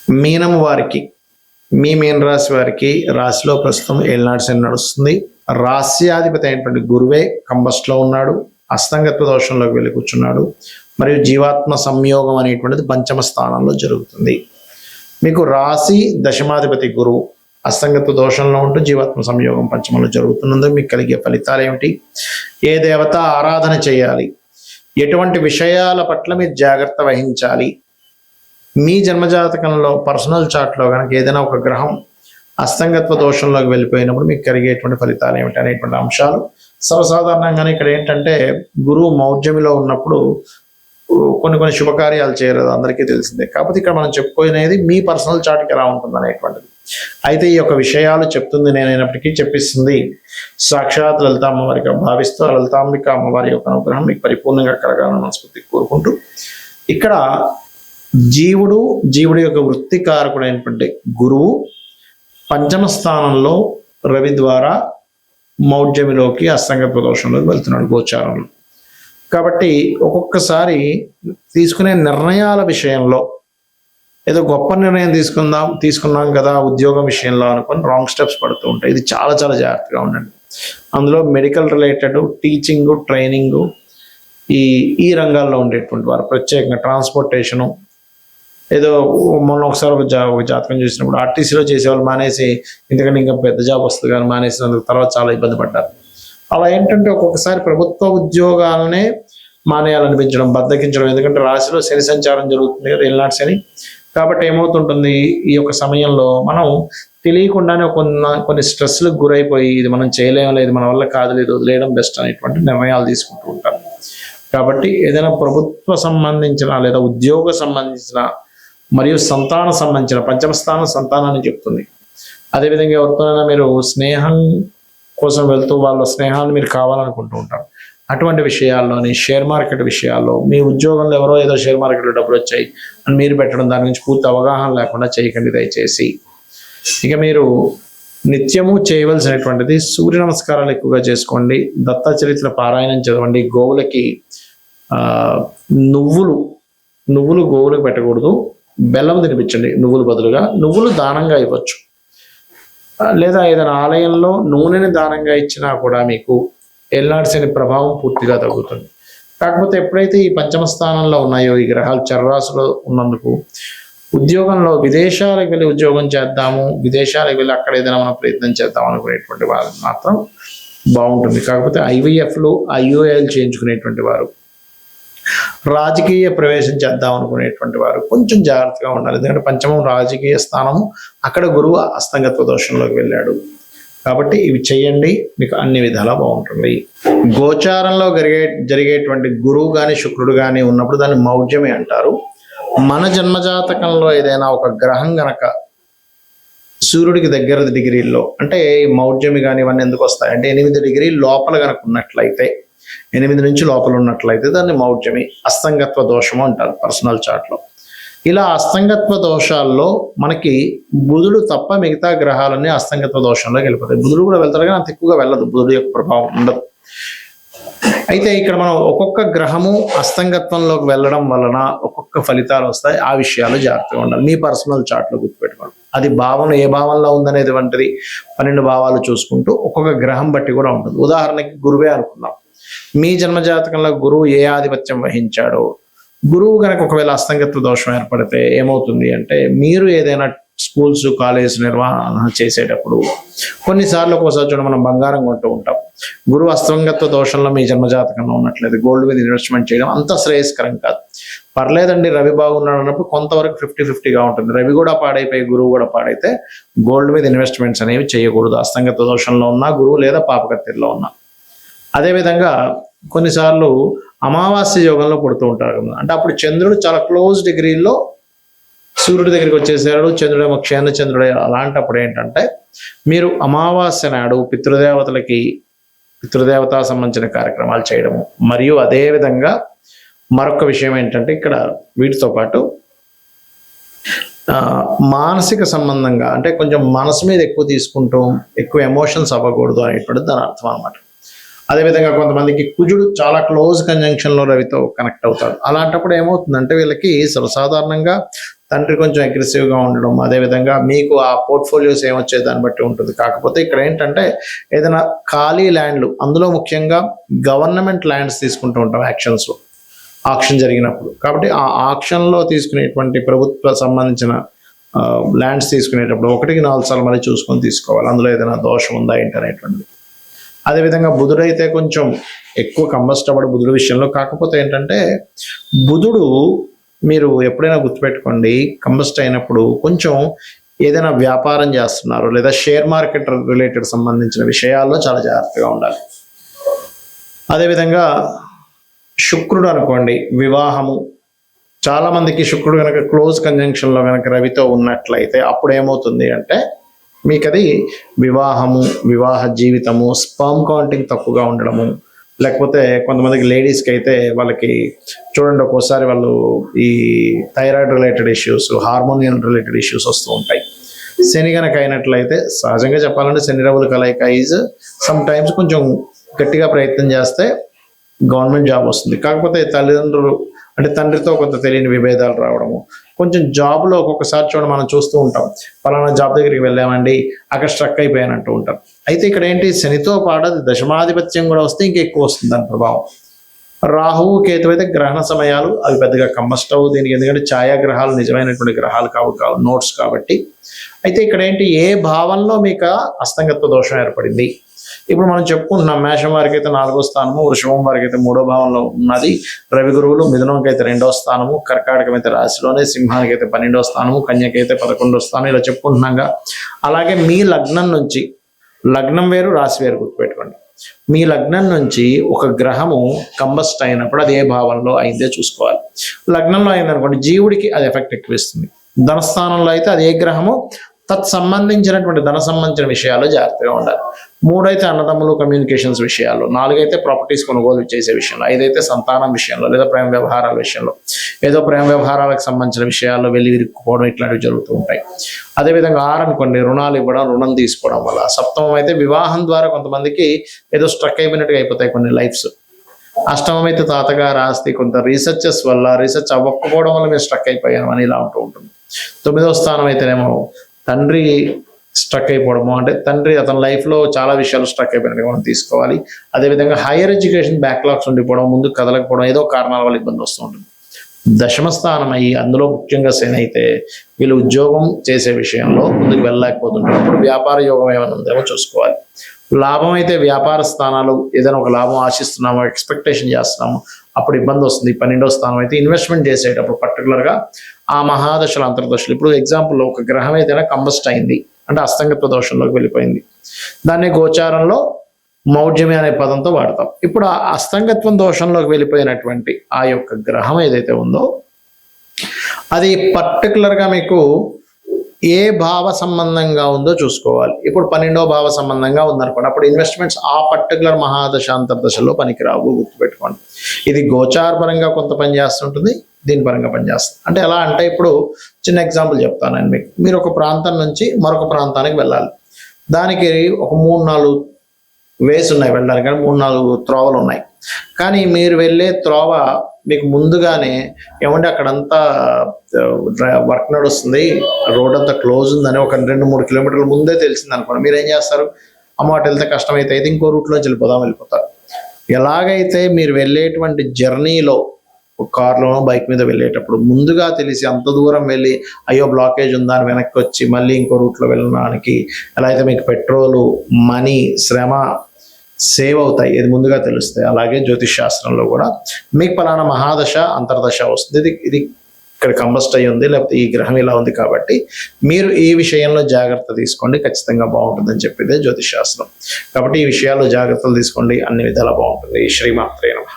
మీనం వారికి, మీ మీన రాశి వారికి రాశిలో ప్రస్తుతం ఏలినాటి శని నడుస్తుంది. రాశ్యాధిపతి అయినటువంటి గురువే కంబస్ట్లో ఉన్నాడు, అస్తంగత్వ దోషంలోకి వెళ్ళి కూర్చున్నాడు. మరియు జీవాత్మ సంయోగం అనేటువంటిది పంచమ స్థానంలో జరుగుతుంది. మీకు రాశి దశమాధిపతి గురువు అస్తంగత్వ దోషంలో ఉంటూ జీవాత్మ సంయోగం పంచమంలో జరుగుతున్నందుకు మీకు కలిగే ఫలితాలు ఏమిటి, ఏ దేవత ఆరాధన చేయాలి, ఎటువంటి విషయాల పట్ల మీరు జాగ్రత్త వహించాలి, మీ జన్మజాతకంలో పర్సనల్ చార్ట్లో కనుక ఏదైనా ఒక గ్రహం అస్తంగత్వ దోషంలోకి వెళ్ళిపోయినప్పుడు మీకు కలిగేటువంటి ఫలితాలు ఏమిటి అనేటువంటి అంశాలు సర్వసాధారణంగానే ఇక్కడ ఏంటంటే గురువు మౌఢ్యమిలో ఉన్నప్పుడు కొన్ని శుభకార్యాలు చేయలేదు, అందరికీ తెలిసిందే. కాకపోతే ఇక్కడ మనం చెప్పుకునేది మీ పర్సనల్ చార్ట్కి ఎలా ఉంటుంది అనేటువంటిది. అయితే ఈ యొక్క విషయాలు చెప్తుంది నేనైనప్పటికీ చెప్పిస్తుంది సాక్షాత్ లలిత అమ్మవారిగా భావిస్తూ ఆ లలితాంబిక అమ్మవారి యొక్క అనుగ్రహం మీకు పరిపూర్ణంగా కలగాలని మనస్ఫూర్తి కోరుకుంటూ, ఇక్కడ జీవుడి యొక్క వృత్తికారకుడైనటువంటి గురువు పంచమ స్థానంలో రవి ద్వారా మౌఢ్యమిలోకి అస్తంగత్వ దోషంలోకి వెళ్తున్నాడు గోచారంలో. కాబట్టి ఒక్కొక్కసారి తీసుకునే నిర్ణయాల విషయంలో ఏదో గొప్ప నిర్ణయం తీసుకున్నాం కదా ఉద్యోగం విషయంలో అనుకుని రాంగ్ స్టెప్స్ పడుతూ ఉంటాయి. ఇది చాలా చాలా జాగ్రత్తగా ఉండండి. అందులో మెడికల్ రిలేటెడ్, టీచింగు, ట్రైనింగు, ఈ రంగాల్లో ఉండేటువంటి వారు ప్రత్యేకంగా ట్రాన్స్పోర్టేషను, ఏదో మొన్న ఒకసారి ఒక జాతకం చూసినప్పుడు ఆర్టీసీలో చేసేవాళ్ళు మానేసి ఎందుకంటే ఇంకా పెద్ద జాబ్ వస్తుంది కానీ మానేసినందుకు తర్వాత చాలా ఇబ్బంది పడ్డారు. అలా ఏంటంటే ఒక్కొక్కసారి ప్రభుత్వ ఉద్యోగాలనే మానేయాలనిపించడం, బద్దకించడం. ఎందుకంటే రాశిలో శని సంచారం జరుగుతుంది కదా, ఏలినాటి శని. కాబట్టి ఏమవుతుంటుంది, ఈ యొక్క సమయంలో మనం తెలియకుండానే కొన్ని స్ట్రెస్లకు గురైపోయి ఇది మనం చేయలేం లేదు, మన వల్ల కాదు, లేదు, వదిలేయడం బెస్ట్ అనేటువంటి నిర్ణయాలు తీసుకుంటూ ఉంటారు. కాబట్టి ఏదైనా ప్రభుత్వ సంబంధించిన లేదా ఉద్యోగ సంబంధించిన మరియు సంతాన సంబంధించిన పంచమ స్థానం సంతానాన్ని చెప్తుంది. అదేవిధంగా ఎవరితోనైనా మీరు స్నేహం కోసం వెళ్తూ వాళ్ళ స్నేహాన్ని మీరు కావాలనుకుంటూ ఉంటారు. అటువంటి విషయాల్లోని షేర్ మార్కెట్ విషయాల్లో మీ ఉద్యోగంలో ఎవరో ఏదో షేర్ మార్కెట్లో డబ్బులు వచ్చాయి అని మీరు పెట్టడం, దాని గురించి పూర్తి అవగాహన లేకుండా చేయకండి దయచేసి. ఇక మీరు నిత్యము చేయవలసినటువంటిది సూర్య నమస్కారాలు ఎక్కువగా చేసుకోండి, దత్త చరిత్ర పారాయణం చదవండి, గోవులకి నువ్వులు గోవులకు పెట్టకూడదు, బెల్లం తినిపించండి. నువ్వులు బదులుగా నువ్వులు దానంగా ఇవ్వచ్చు, లేదా ఏదైనా ఆలయంలో నూనెని దానంగా ఇచ్చినా కూడా మీకు ఏలినాటి శని ప్రభావం పూర్తిగా తగ్గుతుంది. కాకపోతే ఎప్పుడైతే ఈ పంచమ స్థానంలో ఉన్నాయో ఈ గ్రహాలు చర్రాశిలో ఉన్నందుకు ఉద్యోగంలో విదేశాలకు వెళ్ళి ఉద్యోగం చేద్దాము, విదేశాలకు వెళ్ళి అక్కడ ఏదైనా మనం ప్రయత్నం చేద్దాం అనుకునేటువంటి వారు మాత్రం బాగుంటుంది. కాకపోతే IVFలు, IUIలు చేయించుకునేటువంటి వారు, రాజకీయ ప్రవేశం చేద్దాం అనుకునేటువంటి వారు కొంచెం జాగ్రత్తగా ఉండాలి. ఎందుకంటే పంచమం రాజకీయ స్థానము, అక్కడ గురువు అస్తంగత్వ దోషంలోకి వెళ్ళాడు. కాబట్టి ఇవి చేయండి, మీకు అన్ని విధాలా బాగుంటుంది. గోచారంలో జరిగేటువంటి గురువు కానీ శుక్రుడు కానీ ఉన్నప్పుడు దాన్ని మౌఢ్యమే అంటారు. మన జన్మజాతకంలో ఏదైనా ఒక గ్రహం గనక సూర్యుడికి దగ్గర డిగ్రీల్లో, అంటే మౌఢ్యమి కానీ ఇవన్నీ ఎందుకు వస్తాయంటే 8 డిగ్రీల లోపల కనుక ఉన్నట్లయితే, 8 నుంచి లోపల ఉన్నట్లయితే దాన్ని మౌఢ్యమి, అస్తంగత్వ దోషము అంటారు పర్సనల్ చార్ట్లో. ఇలా అస్తంగత్వ దోషాల్లో మనకి బుధుడు తప్ప మిగతా గ్రహాలన్నీ అస్తంగత్వ దోషంలోకి వెళ్ళిపోతాయి. బుధుడు కూడా వెళ్తారు కానీ అంత ఎక్కువగా వెళ్ళదు, బుధుడు యొక్క ప్రభావం ఉండదు. అయితే ఇక్కడ మనం ఒక్కొక్క గ్రహము అస్తంగత్వంలోకి వెళ్ళడం వలన ఒక్కొక్క ఫలితాలు వస్తాయి. ఆ విషయాలు జాగ్రత్తగా ఉండాలి. మీ పర్సనల్ చార్ట్లో గుర్తుపెట్టుకోండి. అది భావన ఏ భావంలో ఉందనేది వంటిది 12 భావాలు చూసుకుంటూ ఒక్కొక్క గ్రహం బట్టి కూడా ఉంటుంది. ఉదాహరణకి గురువే అనుకుందాం. మీ జన్మజాతకంలో గురువు ఏ ఆధిపత్యం వహించాడో, గురువు కనుక ఒకవేళ అస్తంగత్వ దోషం ఏర్పడితే ఏమవుతుంది అంటే, మీరు ఏదైనా స్కూల్స్, కాలేజ్ నిర్వహణ చేసేటప్పుడు కొన్నిసార్లు ఒక్కోసారి చూడ మనం బంగారం కొంటూ ఉంటాం. గురువు అస్తంగత్వ దోషంలో మీ జన్మజాతకంలో ఉన్నట్లయితే గోల్డ్ మీద ఇన్వెస్ట్మెంట్ చేయడం అంత శ్రేయస్కరం కాదు. పర్లేదండి, రవి బాగున్నాడు అన్నప్పుడు కొంతవరకు 50-50గా ఉంటుంది. రవి కూడా పాడైపోయి గురువు కూడా పాడైతే గోల్డ్ మీద ఇన్వెస్ట్మెంట్స్ అనేవి చేయకూడదు, అస్తంగత్వ దోషంలో ఉన్నా గురువు లేదా పాపకత్తిలో ఉన్నా. అదేవిధంగా కొన్నిసార్లు అమావాస్య యోగంలో పుడుతూ ఉంటారు కదా, అంటే అప్పుడు చంద్రుడు చాలా క్లోజ్ డిగ్రీల్లో సూర్యుడి దగ్గరికి వచ్చేసాడు, చంద్రుడేమో క్షేణ చంద్రుడే. అలాంటప్పుడు ఏంటంటే మీరు అమావాస్య నాడు పితృదేవతా సంబంధించిన కార్యక్రమాలు చేయడము, మరియు అదేవిధంగా మరొక విషయం ఏంటంటే ఇక్కడ వీటితో పాటు మానసిక సంబంధంగా, అంటే కొంచెం మనసు మీద ఎక్కువ తీసుకుంటూ ఎక్కువ ఎమోషన్స్ అవ్వకూడదు అనేటువంటిది దాని అర్థం అనమాట. అదేవిధంగా కొంతమందికి కుజుడు చాలా క్లోజ్ కంజంక్షన్లో రవితో కనెక్ట్ అవుతాడు. అలాంటప్పుడు ఏమవుతుందంటే వీళ్ళకి సర్వసాధారణంగా తండ్రి కొంచెం అగ్రెసివ్గా ఉండడం, అదేవిధంగా మీకు ఆ పోర్ట్ఫోలియోస్ ఏమొచ్చే దాన్ని బట్టి ఉంటుంది. కాకపోతే ఇక్కడ ఏంటంటే ఏదైనా ఖాళీ ల్యాండ్లు, అందులో ముఖ్యంగా గవర్నమెంట్ ల్యాండ్స్ తీసుకుంటూ ఉంటాం యాక్షన్స్లో, ఆక్షన్ జరిగినప్పుడు. కాబట్టి ఆ ఆక్షన్లో తీసుకునేటువంటి ప్రభుత్వ సంబంధించిన ల్యాండ్స్ తీసుకునేటప్పుడు 1-4 సార్లు మళ్ళీ చూసుకొని తీసుకోవాలి, అందులో ఏదైనా దోషం ఉందా ఏంటి అనేటువంటిది. అదేవిధంగా బుధుడైతే కొంచెం ఎక్కువ కంబస్ట్ అవ్వడు బుధుడు విషయంలో. కాకపోతే ఏంటంటే బుధుడు మీరు ఎప్పుడైనా గుర్తుపెట్టుకోండి, కంబస్ట్ అయినప్పుడు కొంచెం ఏదైనా వ్యాపారం చేస్తున్నారు లేదా షేర్ మార్కెట్ రిలేటెడ్ సంబంధించిన విషయాల్లో చాలా జాగ్రత్తగా ఉండాలి. అదేవిధంగా శుక్రుడు అనుకోండి, వివాహము, చాలా మందికి శుక్రుడు కనుక క్లోజ్ కంజంక్షన్లో కనుక రవితో ఉన్నట్లయితే అప్పుడు ఏమవుతుంది అంటే మీకు అది వివాహము, వివాహ జీవితము, స్పర్మ్ కౌంటింగ్ తక్కువగా ఉండడము, లేకపోతే కొంతమందికి లేడీస్కి అయితే వాళ్ళకి చూడండి ఒక్కోసారి వాళ్ళు ఈ thyroid related issues, హార్మోనియల్ related issues వస్తూ ఉంటాయి. శని కనుక అయినట్లయితే సహజంగా చెప్పాలంటే శని రవుల కలయిక ఈజ్ సమ్ టైమ్స్ కొంచెం గట్టిగా ప్రయత్నం చేస్తే గవర్నమెంట్ జాబ్ వస్తుంది. కాకపోతే తల్లిదండ్రులు అంటే తండ్రితో కొంత తెలియని విభేదాలు రావడము, కొంచెం జాబ్లో ఒక్కొక్కసారి చూడండి మనం చూస్తూ ఉంటాం, పలానా జాబ్ దగ్గరికి వెళ్ళామండి అక్కడ స్ట్రక్ అయిపోయానంటూ ఉంటాం. అయితే ఇక్కడ ఏంటి, శనితో పాటు అది దశమాధిపత్యం కూడా వస్తే ఇంకా ఎక్కువ వస్తుంది దాని ప్రభావం. రాహువు కేతు అయితే గ్రహణ సమయాలు అవి పెద్దగా కమ్మస్టవ్ దీనికి, ఎందుకంటే ఛాయాగ్రహాలు నిజమైనటువంటి గ్రహాలు కావు నోట్స్ కాబట్టి. అయితే ఇక్కడ ఏంటి, ఏ భావంలో మీకు అస్తంగత్వ దోషం ఏర్పడింది. ఇప్పుడు మనం చెప్పుకుంటున్నాం మేషం వారికి అయితే 4వ స్థానము, వృషభం వారికి అయితే 3వ భావంలో ఉన్నది, రవి గురువులు మిథునంకి అయితే 2వ స్థానము, కర్కాటకం అయితే రాశిలోనే, సింహానికి అయితే 12వ స్థానము, కన్యకి అయితే 11వ స్థానం, ఇలా చెప్పుకుంటున్నాగా. అలాగే మీ లగ్నం నుంచి, లగ్నం వేరు రాశి వేరు గుర్తుపెట్టుకోండి, మీ లగ్నం నుంచి ఒక గ్రహము కంబస్ట్ అయినప్పుడు అది ఏ భావంలో అయిందే చూసుకోవాలి. లగ్నంలో అయిందనుకోండి జీవుడికి అది ఎఫెక్ట్ ఎక్కువ ఇస్తుంది. ధనస్థానంలో అయితే అది ఏ గ్రహము సంబంధించినటువంటి ధన సంబంధించిన విషయాల్లో జాగ్రత్తగా ఉండాలి. 3 అయితే అన్నదమ్ములు కమ్యూనికేషన్స్ విషయాల్లో, 4 అయితే ప్రాపర్టీస్ కొనుగోలు చేసే విషయంలో, 5 అయితే సంతానం విషయంలో లేదా ప్రేమ వ్యవహారాల విషయంలో, ఏదో ప్రేమ వ్యవహారాలకు సంబంధించిన విషయాల్లో వెళ్ళి విరుక్కుపోవడం ఇట్లాంటివి జరుగుతూ ఉంటాయి. అదేవిధంగా 6 అనుకోండి, రుణాలు ఇవ్వడం, రుణం తీసుకోవడం వల్ల. 7వ అయితే వివాహం ద్వారా కొంతమందికి ఏదో స్ట్రక్ అయిపోయినట్టుగా అయిపోతాయి కొన్ని లైఫ్స్. 8వ అయితే తాతగారు ఆస్తి, కొంత రీసెర్చెస్ వల్ల రీసెర్చ్ అవ్వకపోవడం వల్ల మేము స్ట్రక్ అయిపోయాము అని ఇలా ఉంటూ ఉంటుంది. 9వ స్థానం అయితేనేమో తండ్రి స్ట్రక్ అయిపోవడము, అంటే తండ్రి అతని లైఫ్లో చాలా విషయాలు స్ట్రక్ అయిపోయినట్టుగా మనం తీసుకోవాలి. అదేవిధంగా హైయర్ ఎడ్యుకేషన్ బ్యాక్లాగ్స్ ఉండిపోవడం, ముందుకు కదలకపోవడం, ఏదో కారణాల వల్ల ఇబ్బంది వస్తూ ఉంటుంది. 10వ స్థానం అయ్యి అందులో ముఖ్యంగా శని అయితే వీళ్ళు ఉద్యోగం చేసే విషయంలో ముందుకు వెళ్ళలేకపోతుంటారు. అప్పుడు వ్యాపార యోగం ఏమైనా ఉందేమో చూసుకోవాలి. లాభం అయితే వ్యాపార స్థానాలు, ఏదైనా ఒక లాభం ఆశిస్తున్నామో ఎక్స్పెక్టేషన్ చేస్తున్నాము అప్పుడు ఇబ్బంది వస్తుంది. 12వ స్థానం అయితే ఇన్వెస్ట్మెంట్ చేసేటప్పుడు పర్టికులర్గా ఆ మహాదశలు అంతర్దశలు, ఇప్పుడు ఎగ్జాంపుల్ ఒక గ్రహం ఏదైనా కంబస్ట్ అయింది అంటే అస్తంగత్వ దోషంలోకి వెళ్ళిపోయింది, దాన్ని గోచారంలో మౌఢ్యమి అనే పదంతో వాడతాం. ఇప్పుడు ఆ అస్తంగత్వం దోషంలోకి వెళ్ళిపోయినటువంటి ఆ యొక్క గ్రహం ఏదైతే ఉందో అది పర్టికులర్గా మీకు ఏ భావ సంబంధంగా ఉందో చూసుకోవాలి. ఇప్పుడు 12వ భావ సంబంధంగా ఉందనుకోండి, అప్పుడు ఇన్వెస్ట్మెంట్స్ ఆ పర్టికులర్ మహాదశ అంతర్దశలో పనికిరావు, గుర్తుపెట్టుకోండి. ఇది గోచార పరంగా కొంత పని చేస్తుంటుంది, దీని పరంగా పనిచేస్తుంది. అంటే ఎలా అంటే ఇప్పుడు చిన్న ఎగ్జాంపుల్ చెప్తానండి మీకు. మీరు ఒక ప్రాంతం నుంచి మరొక ప్రాంతానికి వెళ్ళాలి, దానికి ఒక 3-4 వేస్ ఉన్నాయి వెళ్ళడానికి, 3-4 త్రోవలు ఉన్నాయి. కానీ మీరు వెళ్ళే త్రోవ మీకు ముందుగానే ఏమంటే అక్కడంతా వర్క్ నడుస్తుంది, రోడ్ అంతా క్లోజ్ ఉందని ఒక 2-3 కిలోమీటర్ల ముందే తెలిసింది అనుకోండి, మీరు ఏం చేస్తారు, అమ్మ అటు వెళ్తే కష్టమైతే అయితే ఇంకో రూట్లోంచి వెళ్ళిపోతారు. ఎలాగైతే మీరు వెళ్ళేటువంటి జర్నీలో కార్లోనో బైక్ మీద వెళ్ళేటప్పుడు ముందుగా తెలిసి అంత దూరం వెళ్ళి అయ్యో బ్లాకేజ్ ఉందా అని వెనక్కి వచ్చి మళ్ళీ ఇంకో రూట్లో వెళ్ళడానికి ఎలా అయితే మీకు పెట్రోలు, మనీ, శ్రమ సేవ్ అవుతాయి, ఇది ముందుగా తెలుస్తాయి. అలాగే జ్యోతిష్ శాస్త్రంలో కూడా మీకు పలానా మహాదశ అంతర్దశ వస్తుంది, ఇది ఇక్కడ కంబస్ట్ అయ్యి ఉంది, లేకపోతే ఈ గ్రహం ఇలా ఉంది, కాబట్టి మీరు ఈ విషయంలో జాగ్రత్త తీసుకోండి, ఖచ్చితంగా బాగుంటుందని చెప్పేదే జ్యోతిష్ శాస్త్రం. కాబట్టి ఈ విషయాల్లో జాగ్రత్తలు తీసుకోండి, అన్ని విధాలా బాగుంటుంది. శ్రీమాత్రే నమః.